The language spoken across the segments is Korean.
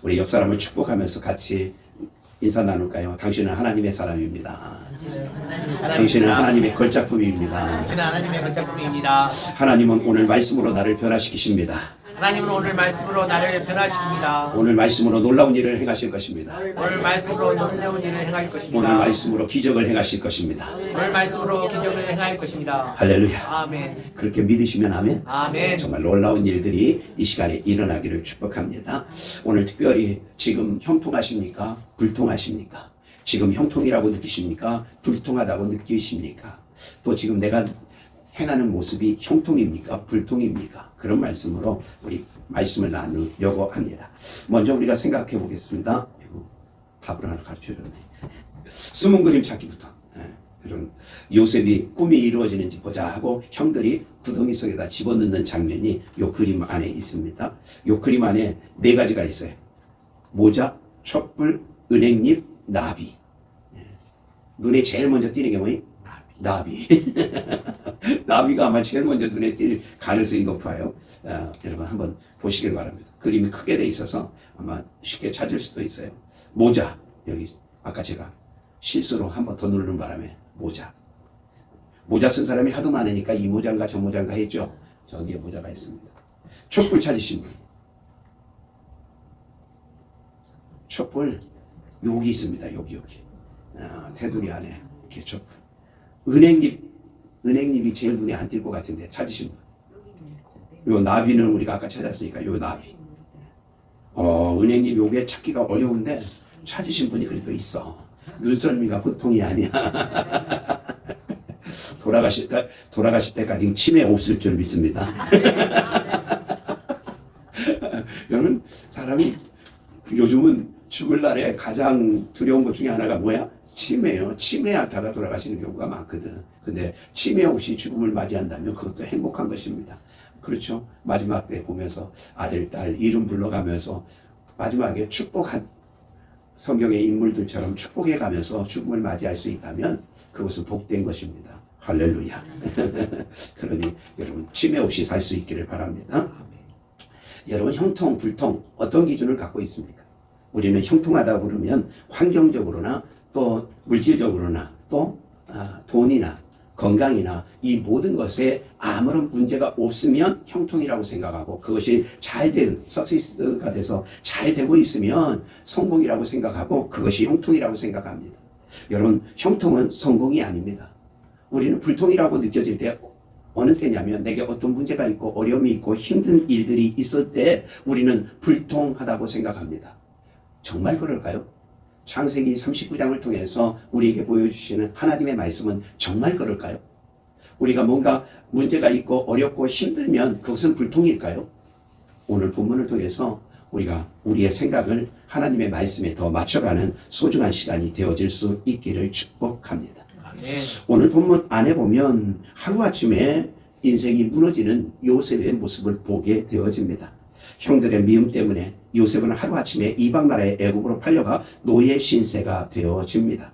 우리 옆 사람을 축복하면서 같이 인사 나눌까요? 당신은 하나님의 사람입니다. 당신은 하나님의 걸작품입니다. 당신은 하나님의 걸작품입니다. 하나님은 오늘 말씀으로 나를 변화시키십니다. 하나님은 오늘 말씀으로 나를 변화시킵니다. 오늘 말씀으로 놀라운 일을 행하실 것입니다. 오늘 말씀으로 놀라운 일을 행할 것입니다. 오늘 말씀으로 기적을 행하실 것입니다. 오늘 말씀으로 기적을 행할 것입니다. 할렐루야. 아멘. 그렇게 믿으시면 아멘. 아멘. 정말 놀라운 일들이 이 시간에 일어나기를 축복합니다. 오늘 특별히 지금 형통하십니까? 불통하십니까? 지금 형통이라고 느끼십니까? 불통하다고 느끼십니까? 또 지금 내가 행하는 모습이 형통입니까? 불통입니까? 그런 말씀으로 우리 말씀을 나누려고 합니다. 먼저 우리가 생각해 보겠습니다. 답을 하나 가르쳐 줬네. 숨은 그림 찾기부터. 그런 요셉이 꿈이 이루어지는지 보자 하고 형들이 구덩이 속에다 집어넣는 장면이 요 그림 안에 있습니다. 요 그림 안에 네 가지가 있어요. 모자, 촛불, 은행잎, 나비. 눈에 제일 먼저 띄는 게 뭐니? 나비. 나비가 아마 제일 먼저 눈에 띌 가능성이 높아요. 여러분 한번 보시길 바랍니다. 그림이 크게 돼 있어서 아마 쉽게 찾을 수도 있어요. 모자. 여기 아까 제가 실수로 한번 더 누르는 바람에 모자 쓴 사람이 하도 많으니까 이 모자인가 저 모자인가 했죠. 저기에 모자가 있습니다. 촛불 찾으신 분. 촛불 여기 있습니다. 여기 테두리 안에 이렇게 촛불. 은행잎이 제일 눈에 안 띌 것 같은데 찾으신 분. 요 나비는 우리가 아까 찾았으니까 요 나비. 은행잎 요게 찾기가 어려운데 찾으신 분이 그래도 있어. 눈썰미가 보통이 아니야. 돌아가실 때까지 치매 없을 줄 믿습니다. 여러분, 사람이 요즘은 죽을 날에 가장 두려운 것 중에 하나가 뭐야? 치매요. 치매 앓다가 돌아가시는 경우가 많거든. 근데 치매 없이 죽음을 맞이한다면 그것도 행복한 것입니다. 그렇죠? 마지막 때 보면서 아들, 딸 이름 불러가면서 마지막에 축복한 성경의 인물들처럼 축복해 가면서 죽음을 맞이할 수 있다면 그것은 복된 것입니다. 할렐루야. 그러니 여러분 치매 없이 살 수 있기를 바랍니다. 여러분 형통, 불통 어떤 기준을 갖고 있습니까? 우리는 형통하다 그러면 환경적으로나 또 물질적으로나 또 돈이나 건강이나 이 모든 것에 아무런 문제가 없으면 형통이라고 생각하고 그것이 잘된 석세스가 돼서 잘 되고 있으면 성공이라고 생각하고 그것이 형통이라고 생각합니다. 여러분 형통은 성공이 아닙니다. 우리는 불통이라고 느껴질 때 어느 때냐면 내게 어떤 문제가 있고 어려움이 있고 힘든 일들이 있을 때 우리는 불통하다고 생각합니다. 정말 그럴까요? 창세기 39장을 통해서 우리에게 보여주시는 하나님의 말씀은 정말 그럴까요? 우리가 뭔가 문제가 있고 어렵고 힘들면 그것은 불통일까요? 오늘 본문을 통해서 우리가 우리의 생각을 하나님의 말씀에 더 맞춰가는 소중한 시간이 되어질 수 있기를 축복합니다. 오늘 본문 안에 보면 하루아침에 인생이 무너지는 요셉의 모습을 보게 되어집니다. 형들의 미움 때문에 요셉은 하루아침에 이방 나라의 애국으로 팔려가 노예 신세가 되어집니다.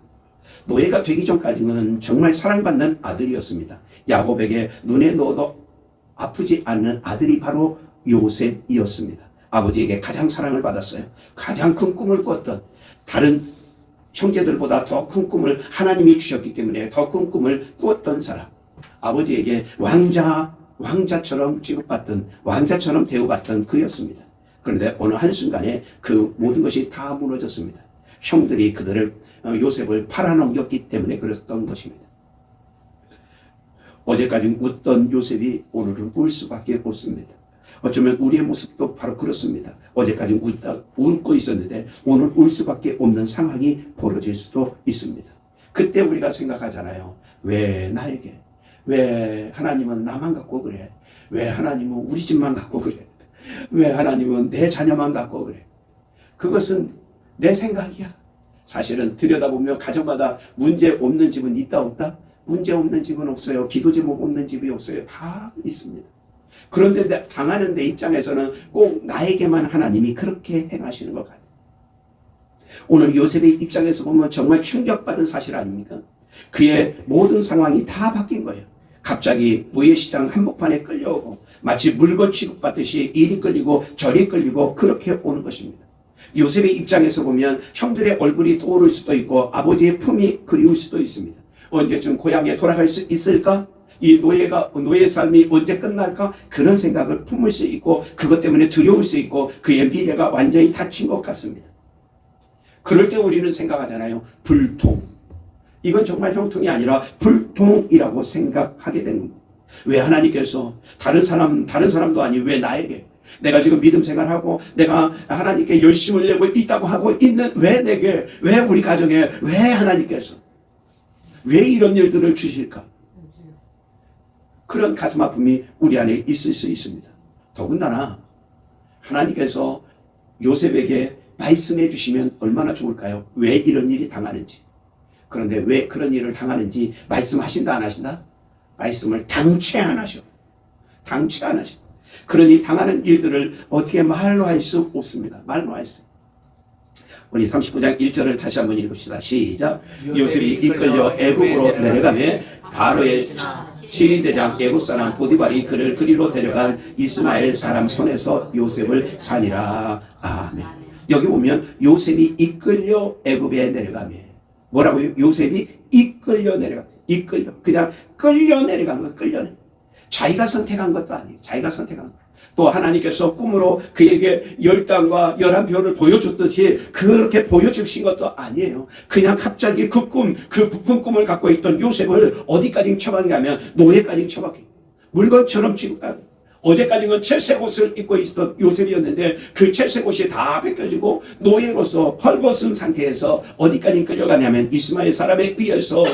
노예가 되기 전까지는 정말 사랑받는 아들이었습니다. 야곱에게 눈에 넣어도 아프지 않는 아들이 바로 요셉이었습니다. 아버지에게 가장 사랑을 받았어요. 가장 큰 꿈을 꾸었던 다른 형제들보다 더 큰 꿈을 하나님이 주셨기 때문에 더 큰 꿈을 꾸었던 사람. 아버지에게 왕자처럼 취급받던 왕자처럼 대우받던 그였습니다. 그런데 어느 한순간에 그 모든 것이 다 무너졌습니다. 형들이 요셉을 팔아넘겼기 때문에 그랬던 것입니다. 어제까지 웃던 요셉이 오늘은 울 수밖에 없습니다. 어쩌면 우리의 모습도 바로 그렇습니다. 어제까지 웃고 있었는데 오늘 울 수밖에 없는 상황이 벌어질 수도 있습니다. 그때 우리가 생각하잖아요. 왜 나에게? 왜 하나님은 나만 갖고 그래? 왜 하나님은 우리 집만 갖고 그래? 왜 하나님은 내 자녀만 갖고 그래? 그것은 내 생각이야. 사실은 가정마다 문제 없는 집은 있다 없다? 문제 없는 집은 없어요. 기도 제목 없는 집이 없어요. 다 있습니다. 그런데 당하는 내 입장에서는 꼭 나에게만 하나님이 그렇게 행하시는 것 같아요. 오늘 요셉의 입장에서 보면 정말 충격받은 사실 아닙니까? 그의 모든 상황이 다 바뀐 거예요. 갑자기 노예시장 한복판에 끌려오고 마치 물건 취급받듯이 이리 끌리고 저리 끌리고 그렇게 오는 것입니다. 요셉의 입장에서 보면 형들의 얼굴이 떠오를 수도 있고 아버지의 품이 그리울 수도 있습니다. 언제쯤 고향에 돌아갈 수 있을까? 이 노예의 삶이 언제 끝날까? 그런 생각을 품을 수 있고 그것 때문에 두려울 수 있고 그의 미래가 완전히 닫힌 것 같습니다. 그럴 때 우리는 생각하잖아요. 불통. 이건 정말 형통이 아니라 불통이라고 생각하게 되는 겁니다. 왜 하나님께서 다른 사람도 아니 왜 나에게 내가 지금 믿음 생활하고 내가 하나님께 열심을 내고 있다고 하고 있는 왜 내게 왜 우리 가정에 왜 하나님께서 왜 이런 일들을 주실까? 그런 가슴 아픔이 우리 안에 있을 수 있습니다. 더군다나 하나님께서 요셉에게 말씀해 주시면 얼마나 좋을까요? 왜 이런 일이 당하는지. 그런데 왜 그런 일을 당하는지 말씀하신다 안 하신다? 말씀을 당최 안 하셔. 당최 안 하셔. 그러니 당하는 일들을 어떻게 말로 할 수 없습니다. 말로 할 수. 우리 39장 1절을 다시 한번 읽읍시다. 시작. 요셉이 이끌려 애굽으로 내려가매 바로의 시인대장 애굽 사람 보디발이 그를 그리로 데려간 이스마엘 사람 손에서 요셉을 산이라. 아멘. 여기 보면 요셉이 이끌려 애굽에 내려가매 뭐라고요? 요셉이 이끌려 내려가. 이끌려. 그냥 끌려 내려간 거. 끌려. 자기가 선택한 것도 아니에요. 자기가 선택한 거. 또 하나님께서 꿈으로 그에게 10단과 11표를 보여줬듯이 그렇게 보여주신 것도 아니에요. 그냥 갑자기 그 부푼 꿈을 갖고 있던 요셉을 어디까지 처박냐면 노예까지 처박혀. 물건처럼 취급하고. 어제까지는 채색옷을 입고 있었던 요셉이었는데 그 채색옷이 다 벗겨지고 노예로서 헐벗은 상태에서 어디까지 끌려가냐면 이스마엘 사람에 의해서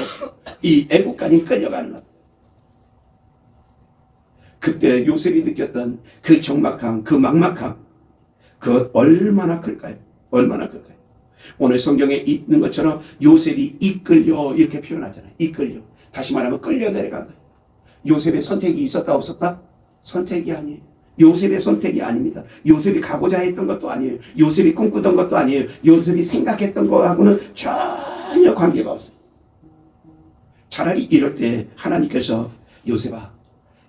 이 애국까지 끌려가는 것. 그때 요셉이 느꼈던 그 적막함, 그 막막함, 그 얼마나 클까요? 얼마나 클까요? 오늘 성경에 있는 것처럼 요셉이 이끌려 이렇게 표현하잖아요. 이끌려. 다시 말하면 끌려 내려간 거예요. 요셉의 선택이 있었다 없었다? 선택이 아니에요. 요셉의 선택이 아닙니다. 요셉이 가고자 했던 것도 아니에요. 요셉이 꿈꾸던 것도 아니에요. 요셉이 생각했던 거하고는 전혀 관계가 없어요. 차라리 이럴 때 하나님께서 요셉아,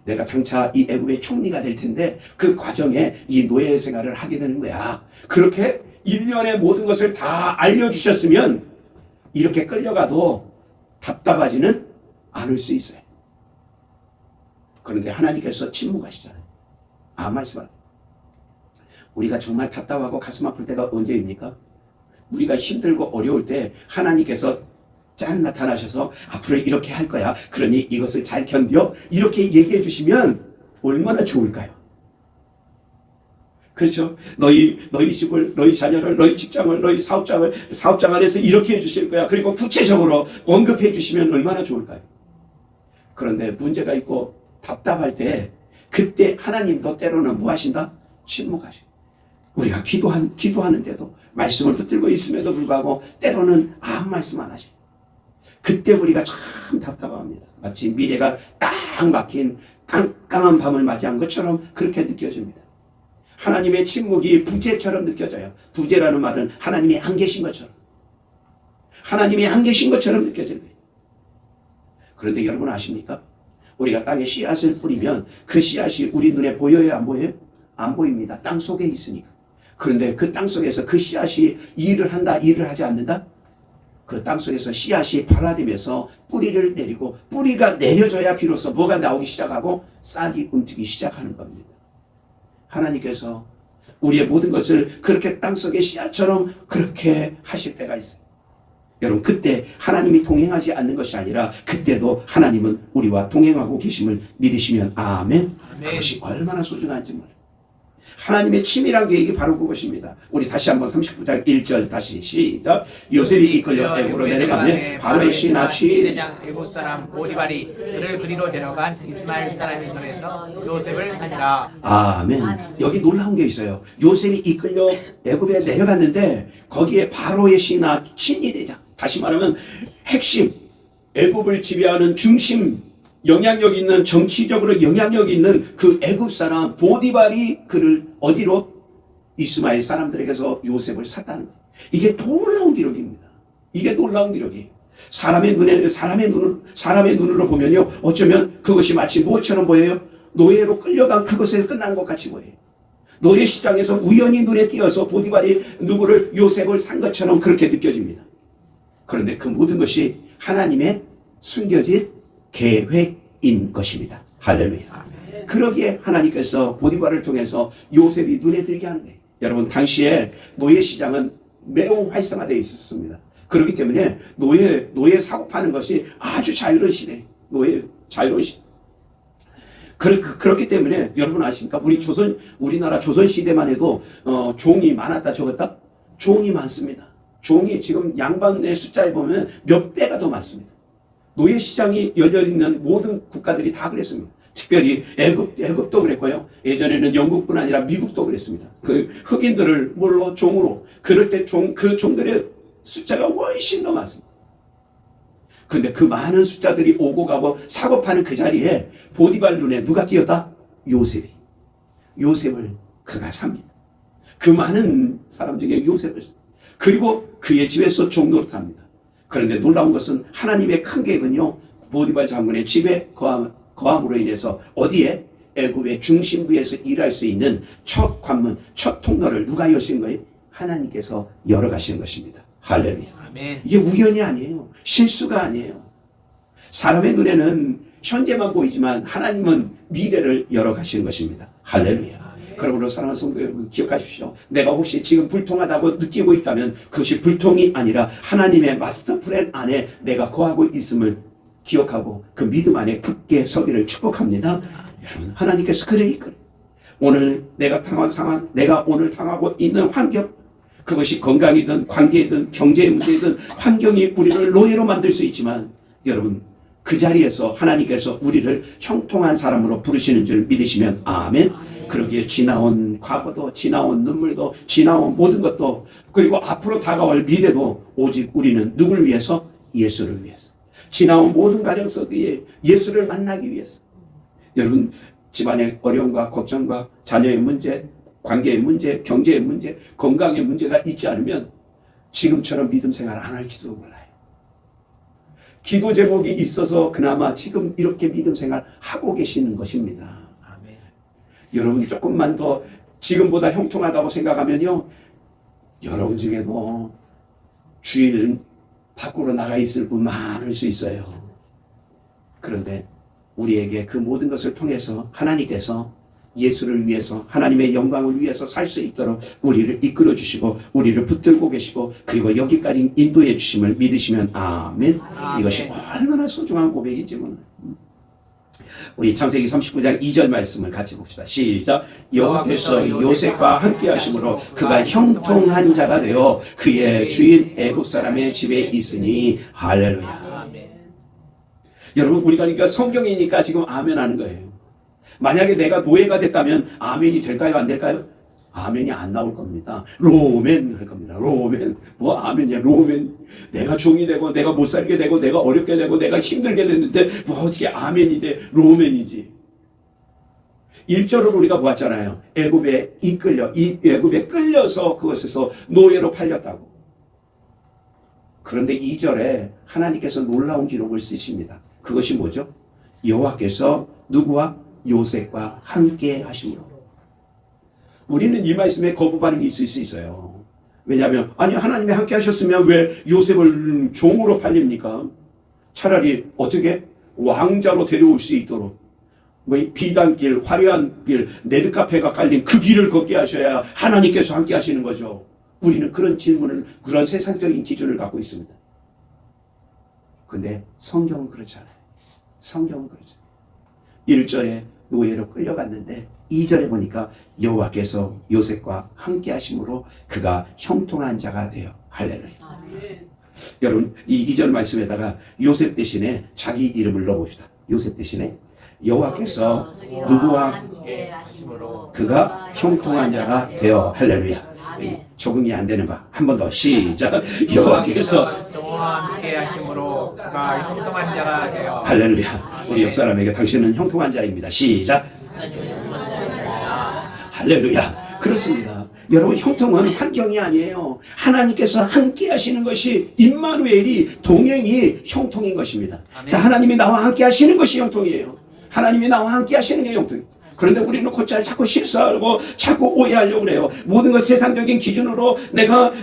내가 장차 이 애굽의 총리가 될 텐데 그 과정에 이 노예 생활을 하게 되는 거야. 그렇게 일련의 모든 것을 다 알려주셨으면 이렇게 끌려가도 답답하지는 않을 수 있어요. 그런데 하나님께서 침묵하시잖아요. 말씀하세요. 우리가 정말 답답하고 가슴 아플 때가 언제입니까? 우리가 힘들고 어려울 때 하나님께서 짠 나타나셔서 앞으로 이렇게 할 거야. 그러니 이것을 잘 견뎌. 이렇게 얘기해 주시면 얼마나 좋을까요? 그렇죠? 너희 집을, 너희 자녀를, 너희 직장을, 너희 사업장 안에서 이렇게 해 주실 거야. 그리고 구체적으로 언급해 주시면 얼마나 좋을까요? 그런데 문제가 있고 답답할 때 그때 하나님도 때로는 뭐 하신다? 침묵하셔. 우리가 기도하는데도 말씀을 붙들고 있음에도 불구하고 때로는 아무 말씀 안 하셔. 그때 우리가 참 답답합니다. 마치 미래가 딱 막힌 깜깜한 밤을 맞이한 것처럼 그렇게 느껴집니다. 하나님의 침묵이 부재처럼 느껴져요. 부재라는 말은 하나님이 안 계신 것처럼. 하나님이 안 계신 것처럼 느껴져요. 그런데 여러분 아십니까? 우리가 땅에 씨앗을 뿌리면 그 씨앗이 우리 눈에 보여요? 안 보여요? 안 보입니다. 땅 속에 있으니까. 그런데 그 땅 속에서 그 씨앗이 일을 한다, 일을 하지 않는다? 그 땅 속에서 씨앗이 발화되면서 뿌리를 내리고 뿌리가 내려져야 비로소 뭐가 나오기 시작하고 싹이 움직이기 시작하는 겁니다. 하나님께서 우리의 모든 것을 그렇게 땅 속의 씨앗처럼 그렇게 하실 때가 있어요. 여러분 그때 하나님이 동행하지 않는 것이 아니라 그때도 하나님은 우리와 동행하고 계심을 믿으시면 아멘. 그것이 얼마나 소중한지 몰라요. 하나님의 치밀한 계획이 바로 그것입니다. 우리 다시 한번 39장 1절 다시 시작. 요셉이 이끌려 애굽으로 내려가매 바로의 신하 시대장 애굽 사람 보디발이 그를 그리로 데려간 이스마엘 사람의 손에서 요셉을 산이라. 아멘. 여기 놀라운 게 있어요. 요셉이 이끌려 애굽에 내려갔는데 거기에 바로의 신하 친위대장, 다시 말하면 핵심, 애굽을 지배하는 중심, 영향력 있는, 정치적으로 영향력 있는 그 애굽 사람 보디발이 그를 어디로? 이스마엘 사람들에게서 요셉을 샀다는 거예요. 이게 놀라운 기록입니다. 이게 놀라운 기록이에요. 사람의 눈으로 보면요, 어쩌면 그것이 마치 무엇처럼 보여요? 노예로 끌려간 그것에 끝난 것 같이 보여요. 노예시장에서 우연히 눈에 띄어서 보디발이 누구를 요셉을 산 것처럼 그렇게 느껴집니다. 그런데 그 모든 것이 하나님의 숨겨진 계획인 것입니다. 할렐루야. 그러기에 하나님께서 보디발을 통해서 요셉이 눈에 들게 하는 거예요. 여러분, 당시에 노예시장은 매우 활성화되어 있었습니다. 그렇기 때문에 노예 사고 파는 것이 아주 자유로운 시대, 자유로운 시대. 그렇기 때문에 여러분 아십니까? 우리나라 조선 시대만 해도 종이 많았다 적었다? 종이 많습니다. 종이 지금 양반의 숫자에 보면 몇 배가 더 많습니다. 노예 시장이 열려 있는 모든 국가들이 다 그랬습니다. 특별히 애굽도 그랬고요. 예전에는 영국뿐 아니라 미국도 그랬습니다. 그 흑인들을 뭘로 종으로 그럴 때 그 종들의 숫자가 훨씬 더 많습니다. 그런데 그 많은 숫자들이 오고 가고 사고 파는 그 자리에 보디발 눈에 누가 띄었다? 요셉을 그가 삽니다. 그 많은 사람 중에 요셉을 삽니다. 그리고 그의 집에서 종노릇합니다. 그런데 놀라운 것은 하나님의 큰 계획은요, 보디발 장군의 집에 거함으로 인해서 어디에? 애굽의 중심부에서 일할 수 있는 첫 관문, 첫 통로를 누가 여신 거예요? 하나님께서 열어가시는 것입니다. 할렐루야. 아멘. 이게 우연이 아니에요. 실수가 아니에요. 사람의 눈에는 현재만 보이지만 하나님은 미래를 열어가시는 것입니다. 할렐루야. 그러므로 사랑하는 성도 여러분, 기억하십시오. 내가 혹시 지금 불통하다고 느끼고 있다면 그것이 불통이 아니라 하나님의 마스터 플랜 안에 내가 거하고 있음을 기억하고 그 믿음 안에 굳게 서기를 축복합니다. 여러분, 하나님께서 그러니까 오늘 내가 당한 상황, 내가 오늘 당하고 있는 환경, 그것이 건강이든 관계이든 경제의 문제이든 환경이 우리를 노예로 만들 수 있지만 여러분, 그 자리에서 하나님께서 우리를 형통한 사람으로 부르시는 줄 믿으시면 아멘. 그러기에 지나온 과거도, 지나온 눈물도, 지나온 모든 것도, 그리고 앞으로 다가올 미래도 오직 우리는 누굴 위해서? 예수를 위해서. 지나온 모든 과정 속에 예수를 만나기 위해서. 여러분, 집안의 어려움과 걱정과 자녀의 문제, 관계의 문제, 경제의 문제, 건강의 문제가 있지 않으면 지금처럼 믿음 생활 안 할지도 몰라요. 기도 제목이 있어서 그나마 지금 이렇게 믿음 생활 하고 계시는 것입니다. 아멘. 여러분, 조금만 더 지금보다 형통하다고 생각하면요, 여러분 중에도 주일 밖으로 나가 있을 분 많을 수 있어요. 그런데 우리에게 그 모든 것을 통해서 하나님께서 예수를 위해서, 하나님의 영광을 위해서 살 수 있도록 우리를 이끌어 주시고 우리를 붙들고 계시고 그리고 여기까지 인도해 주심을 믿으시면 아멘. 이것이 얼마나 소중한 고백이지 뭐. 우리 창세기 39장 2절 말씀을 같이 봅시다. 시작. 여호와께서 요셉과 함께 하심으로 그가 형통한 자가 되어 그의 주인 애굽 사람의 집에 있으니 할렐루야. 아멘. 여러분, 우리가 그러니까 성경이니까 지금 아멘 하는 거예요. 만약에 내가 노예가 됐다면 아멘이 될까요? 안 될까요? 아멘이 안 나올 겁니다. 로멘 할 겁니다. 로멘. 뭐 아멘이야, 로멘. 내가 종이 되고 내가 못 살게 되고 내가 어렵게 되고 내가 힘들게 됐는데 뭐 어떻게 아멘이 돼? 로멘이지. 1절을 우리가 보았잖아요. 애굽에 애굽에 끌려서 그것에서 노예로 팔렸다고. 그런데 2절에 하나님께서 놀라운 기록을 쓰십니다. 그것이 뭐죠? 여호와께서 누구와? 요셉과 함께 하심으로. 우리는 이 말씀에 거부 반응이 있을 수 있어요. 왜냐하면 아니, 하나님이 함께 하셨으면 왜 요셉을 종으로 팔립니까? 차라리 어떻게 왕자로 데려올 수 있도록 뭐 비단길, 화려한 길, 레드카페가 깔린 그 길을 걷게 하셔야 하나님께서 함께 하시는 거죠. 우리는 그런 질문을, 그런 세상적인 기준을 갖고 있습니다. 근데 성경은 그렇지 않아요. 성경은 그렇지 않아요. 1절에 노예로 끌려갔는데 2절에 보니까 여호와께서 요셉과 함께 하심으로 그가 형통한 자가 되어 할렐루야. 여러분, 이 2절 말씀에다가 요셉 대신에 자기 이름을 넣어봅시다. 요셉 대신에 여호와께서 누구와 함께 하심으로 그가 형통한 자가 되어 할렐루야. 적응이 안 되는 바 한 번 더 시작. 여호와께서 저와 함께 하심으로 그가 형통한 자가 되어 할렐루야. 우리 옆 사람에게 당신은 형통한 자입니다. 시작. 할렐루야. 그렇습니다. 여러분, 형통은 환경이 아니에요. 하나님께서 함께 하시는 것이, 임마누엘이, 동행이 형통인 것입니다. 그러니까 하나님이 나와 함께 하시는 것이 형통이에요. 하나님이 나와 함께 하시는 게 형통이에요. 그런데 우리는 곧잘 자꾸 실수하고 자꾸 오해하려고 그래요. 모든 것 세상적인 기준으로 내가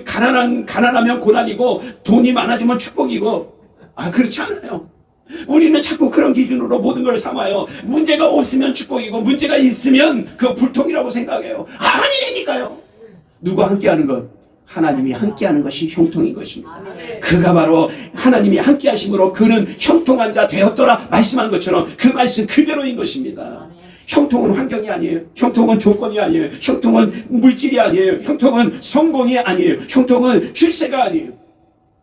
가난하면 고난이고 돈이 많아지면 축복이고, 그렇지 않아요. 우리는 자꾸 그런 기준으로 모든 걸 삼아요. 문제가 없으면 축복이고 문제가 있으면 그 불통이라고 생각해요. 아니라니까요. 누가 함께하는 것? 하나님이 함께하는 것이 형통인 것입니다. 그가 바로 하나님이 함께하심으로 그는 형통한 자 되었더라 말씀한 것처럼 그 말씀 그대로인 것입니다. 형통은 환경이 아니에요. 형통은 조건이 아니에요. 형통은 물질이 아니에요. 형통은 성공이 아니에요. 형통은 출세가 아니에요.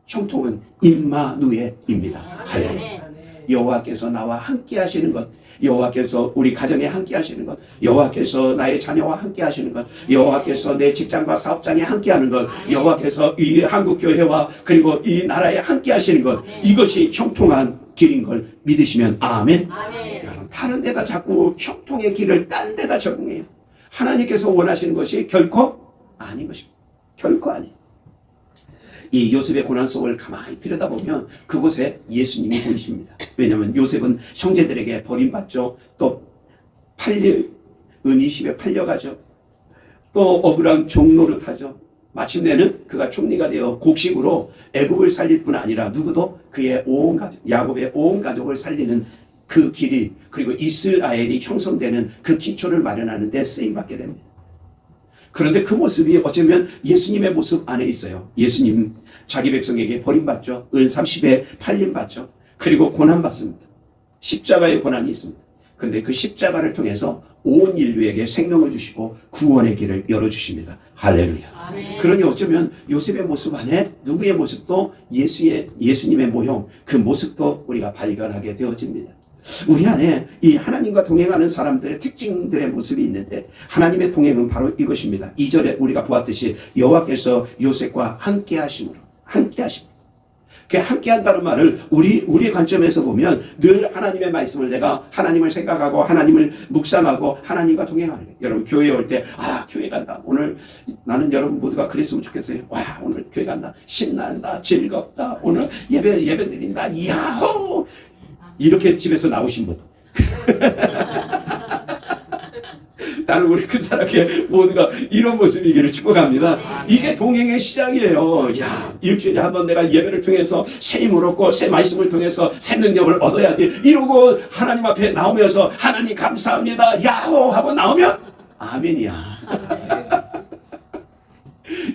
형통은 임마누엘입니다. 할렐루야. 여호와께서 나와 함께 하시는 것, 여호와께서 우리 가정에 함께 하시는 것, 여호와께서 나의 자녀와 함께 하시는 것, 여호와께서 내 직장과 사업장에 함께 하는 것, 여호와께서 이 한국교회와 그리고 이 나라에 함께 하시는 것, 이것이 형통한 길인 걸 믿으시면 아멘. 여러분, 다른 데다 자꾸 형통의 길을 딴 데다 적응해요. 하나님께서 원하시는 것이 결코 아닌 것입니다. 결코 아니에요. 이 요셉의 고난 속을 가만히 들여다보면 그곳에 예수님이 보이십니다. 왜냐하면 요셉은 형제들에게 버림받죠. 또 은이십에 팔려가죠. 또 억울한 종노릇하죠. 마침내는 그가 총리가 되어 곡식으로 애굽을 살릴 뿐 아니라 누구도 그의 온 가족, 야곱의 온 가족을 살리는 그 길이, 그리고 이스라엘이 형성되는 그 기초를 마련하는 데 쓰임받게 됩니다. 그런데 그 모습이 어쩌면 예수님의 모습 안에 있어요. 예수님 자기 백성에게 버림받죠. 은 30에 팔림받죠. 그리고 고난받습니다. 십자가의 고난이 있습니다. 그런데 그 십자가를 통해서 온 인류에게 생명을 주시고 구원의 길을 열어주십니다. 할렐루야. 아멘. 그러니 어쩌면 요셉의 모습 안에 누구의 모습도 예수님의 모형, 그 모습도 우리가 발견하게 되어집니다. 우리 안에 이 하나님과 동행하는 사람들의 특징들의 모습이 있는데, 하나님의 동행은 바로 이것입니다. 2절에 우리가 보았듯이 여호와께서 요셉과 함께 하심으로, 그 함께 한다는 말을 우리의 관점에서 보면 늘 하나님의 말씀을, 내가 하나님을 생각하고 하나님을 묵상하고 하나님과 동행하는 거예요. 여러분 교회에 올 때 교회 간다. 오늘 나는 여러분 모두가 그랬으면 좋겠어요. 오늘 교회 간다. 신난다. 즐겁다. 오늘 예배 드린다. 야호! 이렇게 집에서 나오신 분. 나는 우리 큰 사람께 모두가 이런 모습이기를 축복합니다. 이게 동행의 시작이에요. 일주일에 한번 내가 예배를 통해서 새 힘을 얻고 새 말씀을 통해서 새 능력을 얻어야지. 이러고 하나님 앞에 나오면서 하나님 감사합니다. 야호! 하고 나오면 아멘이야.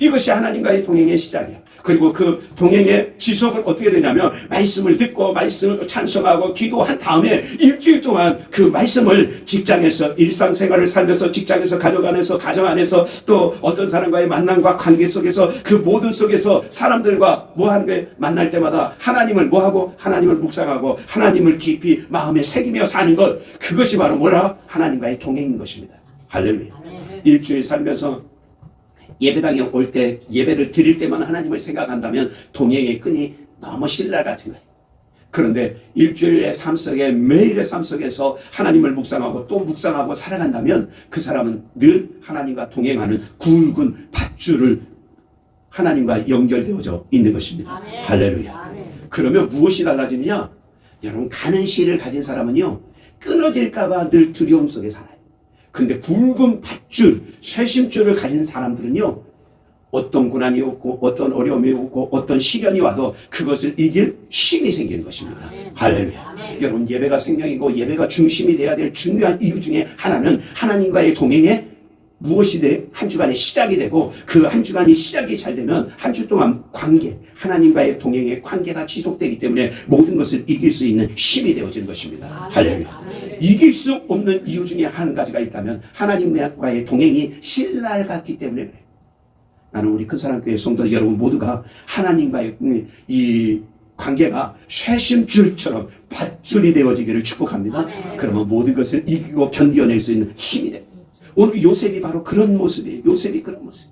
이것이 하나님과의 동행의 시작이야. 그리고 그 동행의 지속은 어떻게 되냐면, 말씀을 듣고 말씀을 찬송하고 기도한 다음에 일주일 동안 그 말씀을 직장에서 일상생활을 살면서, 직장에서, 가족 안에서, 가정 안에서, 또 어떤 사람과의 만남과 관계 속에서, 그 모든 속에서 사람들과 뭐하는 거예요? 만날 때마다 하나님을 뭐하고? 하나님을 묵상하고 하나님을 깊이 마음에 새기며 사는 것, 그것이 바로 뭐라? 하나님과의 동행인 것입니다. 할렐루야. 일주일 살면서 예배당에 올 때, 예배를 드릴 때만 하나님을 생각한다면 동행의 끈이 너무 신랄 같은 거예요. 그런데 일주일의 삶 속에, 매일의 삶 속에서 하나님을 묵상하고 또 묵상하고 살아간다면 그 사람은 늘 하나님과 동행하는 굵은 밧줄을 하나님과 연결되어져 있는 것입니다. 아멘. 할렐루야. 아멘. 그러면 무엇이 달라지느냐? 여러분, 가는 시를 가진 사람은요, 끊어질까봐 늘 두려움 속에 살아요. 근데 굵은 밧줄, 쇄심줄을 가진 사람들은요, 어떤 고난이 오고 어떤 어려움이 오고 어떤 시련이 와도 그것을 이길 힘이 생기는 것입니다. 아멘. 할렐루야. 아멘. 여러분, 예배가 생명이고 예배가 중심이 돼야 될 중요한 이유 중에 하나는 하나님과의 동행에 무엇이 한 주간의 시작이 되고, 그 한 주간이 시작이 잘 되면 한 주 동안 관계, 하나님과의 동행의 관계가 지속되기 때문에 모든 것을 이길 수 있는 힘이 되어지는 것입니다. 할렐루야. 이길 수 없는 이유 중에 한 가지가 있다면 하나님과의 동행이 신랄 같기 때문에 그래요. 나는 우리 큰사랑교회 성도 여러분 모두가 하나님과의 이 관계가 쇄심줄처럼 밧줄이 되어지기를 축복합니다. 그러면 모든 것을 이기고 견뎌낼 수 있는 힘이 돼요. 오늘 요셉이 바로 그런 모습이에요. 요셉이 그런 모습.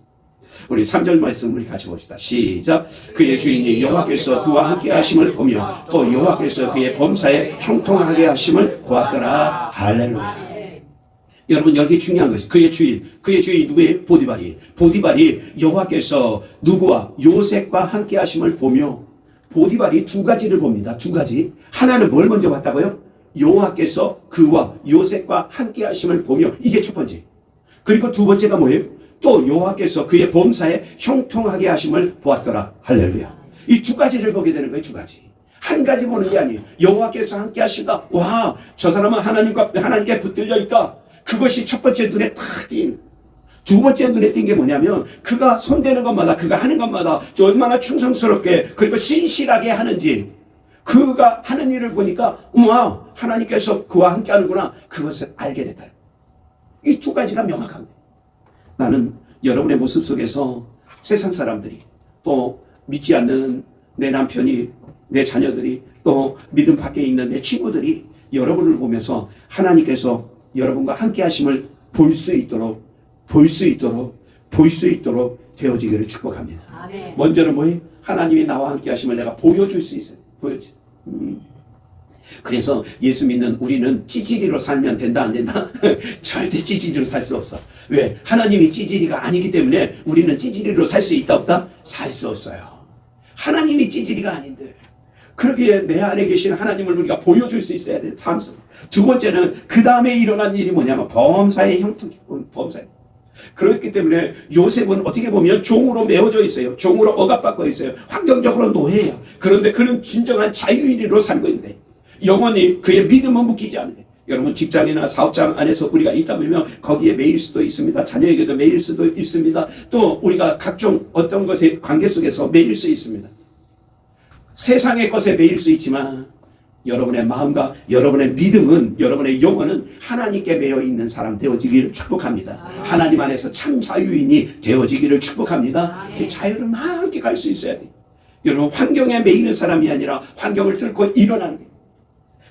우리 3절 말씀 우리 같이 봅시다. 시작. 그의 주인이 여호와께서 그와 함께 하심을 보며 또 여호와께서 그의 범사에 형통하게 하심을 보았더라. 할렐루야. 여러분, 여기 중요한 것이 그의 주인 누구예요? 보디발이 여호와께서 누구와? 요셉과 함께 하심을 보며, 보디발이 두 가지를 봅니다. 두 가지. 하나는 뭘 먼저 봤다고요? 여호와께서 그와 요셉과 함께 하심을 보며, 이게 첫 번째. 그리고 두 번째가 뭐예요? 또 여호와께서 그의 범사에 형통하게 하심을 보았더라. 할렐루야. 이 두 가지를 보게 되는 거예요. 두 가지. 한 가지 보는 게 아니에요. 여호와께서 함께 하시다. 와, 저 사람은 하나님께 붙들려 있다. 그것이 첫 번째 눈에 탁 띈. 두 번째 눈에 띈 게 뭐냐면, 그가 손대는 것마다, 그가 하는 것마다 얼마나 충성스럽게 그리고 신실하게 하는지, 그가 하는 일을 보니까 와, 하나님께서 그와 함께 하는구나, 그것을 알게 됐다. 이 두 가지가 명확한 거예요. 나는 여러분의 모습 속에서 세상 사람들이, 또 믿지 않는 내 남편이, 내 자녀들이, 또 믿음 밖에 있는 내 친구들이 여러분을 보면서 하나님께서 여러분과 함께 하심을 볼 수 있도록 되어지기를 축복합니다. 아멘. 먼저는 뭐예요? 하나님이 나와 함께 하심을 내가 보여줄 수 있어요. 그래서 예수 믿는 우리는 찌질이로 살면 된다, 안 된다? 절대 찌질이로 살 수 없어. 왜? 하나님이 찌질이가 아니기 때문에 우리는 찌질이로 살 수 있다, 없다? 살 수 없어요. 하나님이 찌질이가 아닌데, 그러기에 내 안에 계신 하나님을 우리가 보여줄 수 있어야 돼, 삶 속. 두 번째는 그 다음에 일어난 일이 뭐냐면 범사의 형통이, 범사의. 그렇기 때문에 요셉은 어떻게 보면 종으로 메어져 있어요. 종으로 억압받고 있어요. 환경적으로 노예야. 그런데 그는 진정한 자유인으로 살고 있는데, 영원히 그의 믿음은 묶이지 않는데, 여러분 직장이나 사업장 안에서 우리가 있다 보면 거기에 매일 수도 있습니다. 자녀에게도 매일 수도 있습니다. 또 우리가 각종 어떤 것의 관계 속에서 매일 수 있습니다. 세상의 것에 매일 수 있지만 여러분의 마음과 여러분의 믿음은, 여러분의 영혼은 하나님께 매여 있는 사람 되어지기를 축복합니다. 하나님 안에서 참 자유인이 되어지기를 축복합니다. 그 자유를 만끽할 수 있어야 돼요. 여러분, 환경에 매이는 사람이 아니라 환경을 뚫고 일어나는 거예요.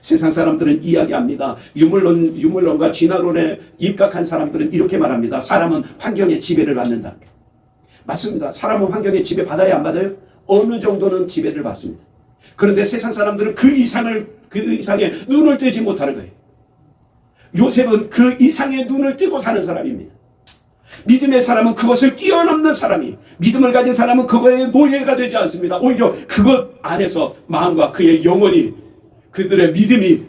세상 사람들은 이야기합니다. 유물론과 진화론에 입각한 사람들은 이렇게 말합니다. 사람은 환경의 지배를 받는다. 맞습니다. 사람은 환경의 지배 받아야 안 받아요? 어느 정도는 지배를 받습니다. 그런데 세상 사람들은 그 이상의 눈을 뜨지 못하는 거예요. 요셉은 그 이상의 눈을 뜨고 사는 사람입니다. 믿음의 사람은 그것을 뛰어넘는 사람이, 믿음을 가진 사람은 그거에 노예가 되지 않습니다. 오히려 그것 안에서 마음과 그의 영혼이, 그들의 믿음이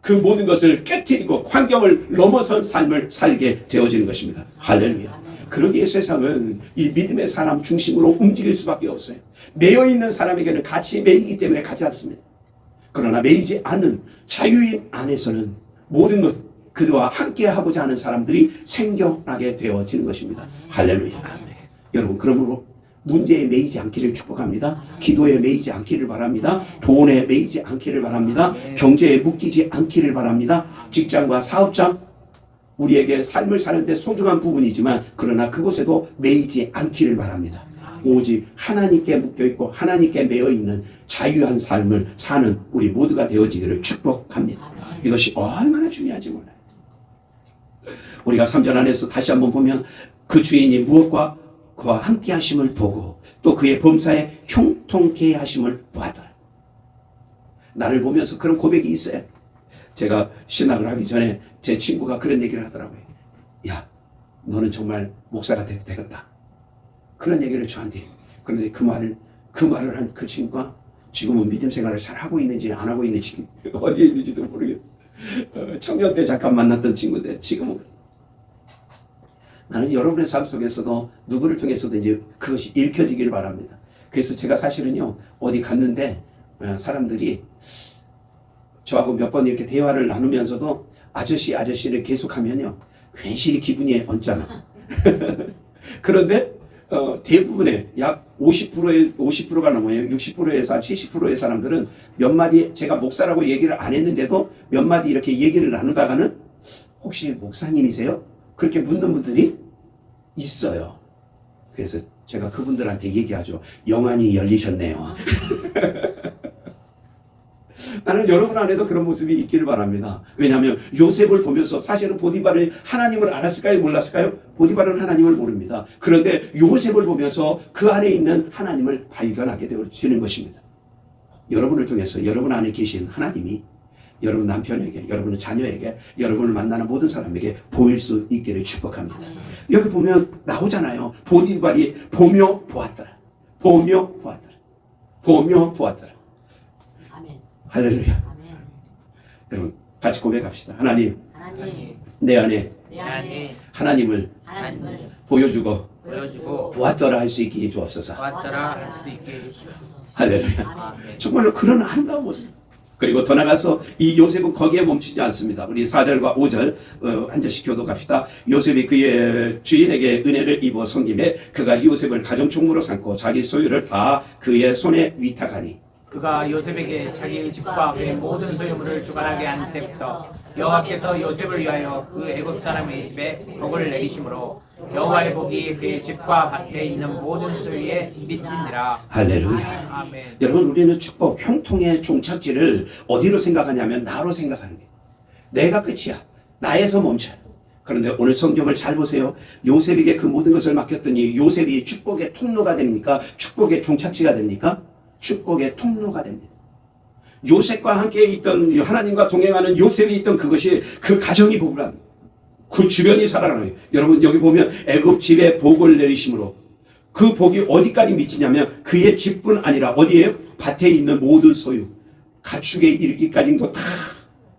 그 모든 것을 깨트리고 환경을 넘어선 삶을 살게 되어지는 것입니다. 할렐루야. 그러기에 세상은 이 믿음의 사람 중심으로 움직일 수밖에 없어요. 매여있는 사람에게는 같이 매이기 때문에 가지 않습니다. 그러나 매이지 않은 자유인 안에서는 모든 것, 그와 함께 하고자 하는 사람들이 생겨나게 되어지는 것입니다. 할렐루야. 여러분, 그러므로 문제에 매이지 않기를 축복합니다. 기도에 매이지 않기를 바랍니다. 돈에 매이지 않기를 바랍니다. 경제에 묶이지 않기를 바랍니다. 직장과 사업장, 우리에게 삶을 사는데 소중한 부분이지만 그러나 그곳에도 매이지 않기를 바랍니다. 오직 하나님께 묶여있고 하나님께 매여있는 자유한 삶을 사는 우리 모두가 되어지기를 축복합니다. 이것이 얼마나 중요한지 몰라요. 우리가 3절 안에서 다시 한번 보면, 그 주인이 무엇과 그와 함께 하심을 보고 또 그의 범사에 형통케 하심을 보았더라. 나를 보면서 그런 고백이 있어요. 제가 신학을 하기 전에 제 친구가 그런 얘기를 하더라고요. 야, 너는 정말 목사가 되겠다. 그런 얘기를 저한테. 그런데 그 말을 한 그 친구가 지금은 믿음 생활을 잘 하고 있는지 안 하고 있는지 어디에 있는지도 모르겠어. 청년 때 잠깐 만났던 친구인데 지금은. 나는 여러분의 삶 속에서도 누구를 통해서든지 그것이 읽혀지기를 바랍니다. 그래서 제가 사실은요, 어디 갔는데 사람들이 저하고 몇 번 이렇게 대화를 나누면서도 아저씨를 계속하면요, 괜시리 기분이 언짢아. 그런데 대부분의 약 50%가 넘어요. 60%에서 70%의 사람들은 몇 마디, 제가 목사라고 얘기를 안 했는데도 몇 마디 이렇게 얘기를 나누다가는 혹시 목사님이세요? 그렇게 묻는 분들이 있어요. 그래서 제가 그분들한테 얘기하죠. 영안이 열리셨네요. 나는 여러분 안에도 그런 모습이 있기를 바랍니다. 왜냐하면 요셉을 보면서 사실은 보디발은 하나님을 알았을까요? 몰랐을까요? 보디발은 하나님을 모릅니다. 그런데 요셉을 보면서 그 안에 있는 하나님을 발견하게 되어지는 것입니다. 여러분을 통해서 여러분 안에 계신 하나님이 여러분 남편에게, 여러분의 자녀에게, 여러분을 만나는 모든 사람에게 보일 수 있기를 축복합니다. 여기 보면 나오잖아요. 보디발이 보며 보았더라. 보며 보았더라. 보며 보았더라. 아멘. 할렐루야. 아멘. 여러분, 같이 고백합시다. 하나님, 하나님, 내 안에 내 안에 하나님을 하나님을 보여주고 보여주고 보았더라 할 수 있게 해 주옵소서. 보았더라 할 수 있게 해주시옵소서. 할렐루야. 아멘. 정말로 그런 아름다운 모습. 그리고 더 나가서 이 요셉은 거기에 멈추지 않습니다. 우리 4절과 5절 한 절씩 교독합시다. 요셉이 그의 주인에게 은혜를 입어 섬김에 그가 요셉을 가정총무로 삼고 자기 소유를 다 그의 손에 위탁하니 그가 요셉에게 자기의 집과 그의 모든 소유물을 주관하게 한 때부터 여호와께서 요셉을 위하여 그 애굽 사람의 집에 복을 내리심으로 여호와의 복이 그의 집과 밭에 있는 모든 소유에 미친니라. 할렐루야. 아멘. 여러분, 우리는 축복, 형통의 종착지를 어디로 생각하냐면 나로 생각하는 거예요. 내가 끝이야. 나에서 멈춰요. 그런데 오늘 성경을 잘 보세요. 요셉에게 그 모든 것을 맡겼더니 요셉이 축복의 통로가 됩니까? 축복의 종착지가 됩니까? 축복의 통로가 됩니다. 요셉과 함께 있던 하나님과 동행하는 요셉이 있던 그것이 그 가정이 복을 합니다. 그 주변이 살아가는 거예요. 여러분 여기 보면 애굽 집에 복을 내리심으로 그 복이 어디까지 미치냐면 그의 집뿐 아니라 어디에요? 밭에 있는 모든 소유, 가축에 이르기까지도 다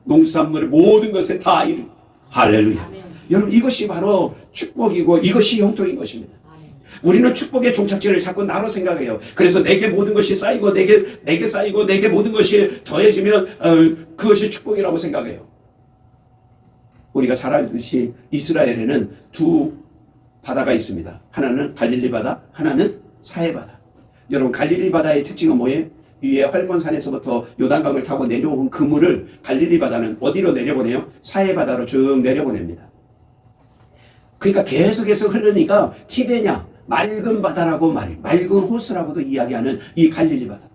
농산물 모든 것에 다 이르. 할렐루야. 여러분 이것이 바로 축복이고 이것이 형통인 것입니다. 우리는 축복의 종착지를 자꾸 나로 생각해요. 그래서 내게 모든 것이 쌓이고 내게 쌓이고 내게 모든 것이 더해지면 그것이 축복이라고 생각해요. 우리가 잘 알듯이 이스라엘에는 두 바다가 있습니다. 하나는 갈릴리 바다, 하나는 사해 바다. 여러분 갈릴리 바다의 특징은 뭐예요? 위에 활몬산에서부터 요단강을 타고 내려온 그 물을 갈릴리 바다는 어디로 내려보내요? 사해 바다로 쭉 내려보냅니다. 그러니까 계속해서 흐르니까 티베냐 맑은 바다라고 말해요. 맑은 호수라고도 이야기하는 이 갈릴리 바다.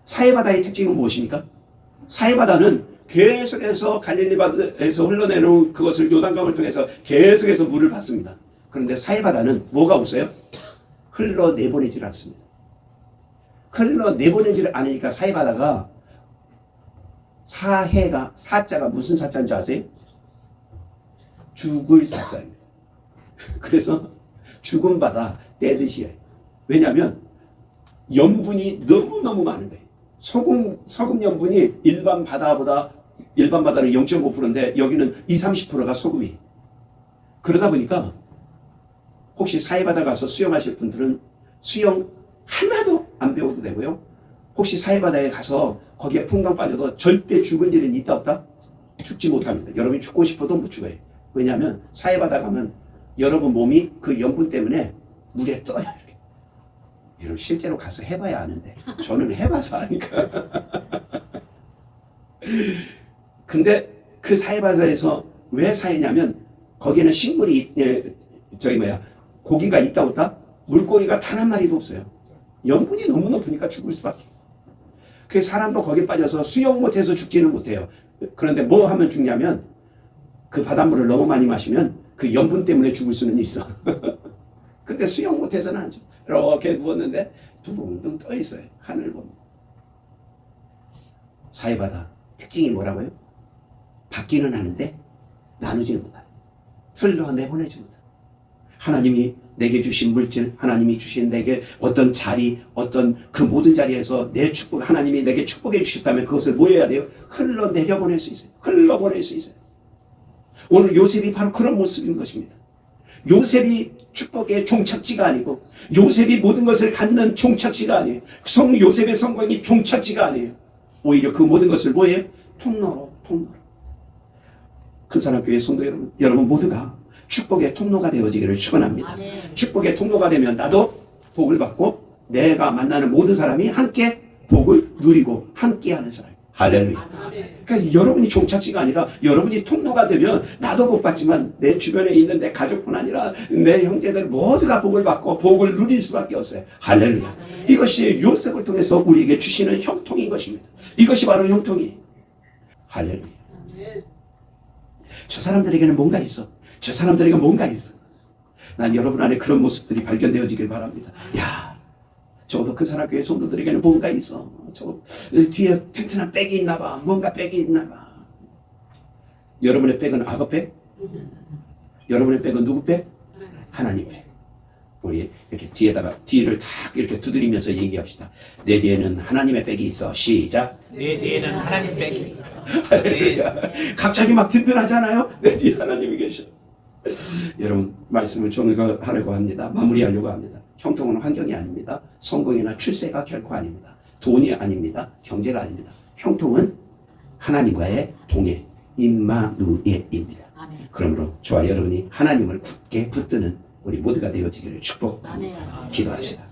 사해 바다의 특징은 무엇입니까? 사해 바다는 계속해서 갈릴리 바다에서 흘러내려온 그것을 요단강을 통해서 계속해서 물을 받습니다. 그런데 사해 바다는 뭐가 없어요? 흘러내보내질 않습니다. 흘러내보내지를 않으니까 사해 바다가 사해가 사자가 무슨 사자인지 아세요? 죽을 사자입니다. 그래서 죽은 바다 데드시예요. 왜냐하면 염분이 너무너무 많은 거예요. 소금 염분이 일반 바다는 0.5%인데 여기는 20-30%가 소금이에요. 그러다 보니까 혹시 사해바다 가서 수영하실 분들은 수영 하나도 안 배워도 되고요. 혹시 사해바다에 가서 거기에 풍덩 빠져도 절대 죽을 일은 있다 없다? 죽지 못합니다. 여러분이 죽고 싶어도 못 죽어요. 왜냐하면 사해바다 가면 여러분 몸이 그 염분 때문에 물에 떠요. 이렇게. 여러분 실제로 가서 해봐야 아는데 저는 해봐서 아니까. 근데 그 사해바다에서 왜 사해냐면 거기에는 식물이 고기가 있다 없다? 물고기가 단 한 마리도 없어요. 염분이 너무 높으니까 죽을 수밖에. 그 사람도 거기에 빠져서 수영 못해서 죽지는 못해요. 그런데 뭐 하면 죽냐면 그 바닷물을 너무 많이 마시면 그 염분 때문에 죽을 수는 있어. 근데 수영 못해서는 안 죽어. 이렇게 누웠는데 둥둥 떠 있어요. 하늘 보면. 사해바다 특징이 뭐라고요? 받기는 하는데 나누지는 못하요. 흘러내보내지 못해요. 하나님이 내게 주신 물질, 하나님이 주신 내게 어떤 자리, 어떤 그 모든 자리에서 내 축복, 하나님이 내게 축복해 주셨다면 그것을 뭐 해야 돼요? 흘러내려보낼 수 있어요. 흘러보낼 수 있어요. 오늘 요셉이 바로 그런 모습인 것입니다. 요셉이 축복의 종착지가 아니고 요셉이 모든 것을 갖는 종착지가 아니에요. 요셉의 성공이 종착지가 아니에요. 오히려 그 모든 것을 뭐예요? 통로로. 큰사랑교회 성도 여러분 모두가 축복의 통로가 되어지기를 축원합니다. 축복의 통로가 되면 나도 복을 받고 내가 만나는 모든 사람이 함께 복을 누리고 함께하는 사람. 할렐루야. 그러니까 여러분이 종착지가 아니라 여러분이 통로가 되면 나도 복 받지만 내 주변에 있는 내 가족뿐 아니라 내 형제들 모두가 복을 받고 복을 누릴 수밖에 없어요. 할렐루야. 이것이 요셉을 통해서 우리에게 주시는 형통인 것입니다. 이것이 바로 형통이에요. 할렐루야. 저 사람들에게는 뭔가 있어. 저 사람들에게 뭔가 있어. 난 여러분 안에 그런 모습들이 발견되어지길 바랍니다. 야, 적어도 그 사람교회 성도들에게는 뭔가 있어. 저 뒤에 튼튼한 백이 있나 봐. 뭔가 백이 있나 봐. 여러분의 백은 악어 백? 여러분의 백은 누구 백? 하나님 백. 우리 이렇게 뒤를 탁 이렇게 두드리면서 얘기합시다. 내 뒤에는 하나님의 백이 있어. 시작. 내 뒤에는 하나님 백이 있어. 할렐루야. 갑자기 막 든든하잖아요. 내 뒤에 하나님이 계셔. 여러분 말씀을 종료하려고 합니다. 마무리하려고 합니다. 형통은 환경이 아닙니다. 성공이나 출세가 결코 아닙니다. 돈이 아닙니다. 경제가 아닙니다. 형통은 하나님과의 동행, 임마누엘입니다. 그러므로 저와 여러분이 하나님을 굳게 붙드는 우리 모두가 되어지기를 축복, 기도합시다.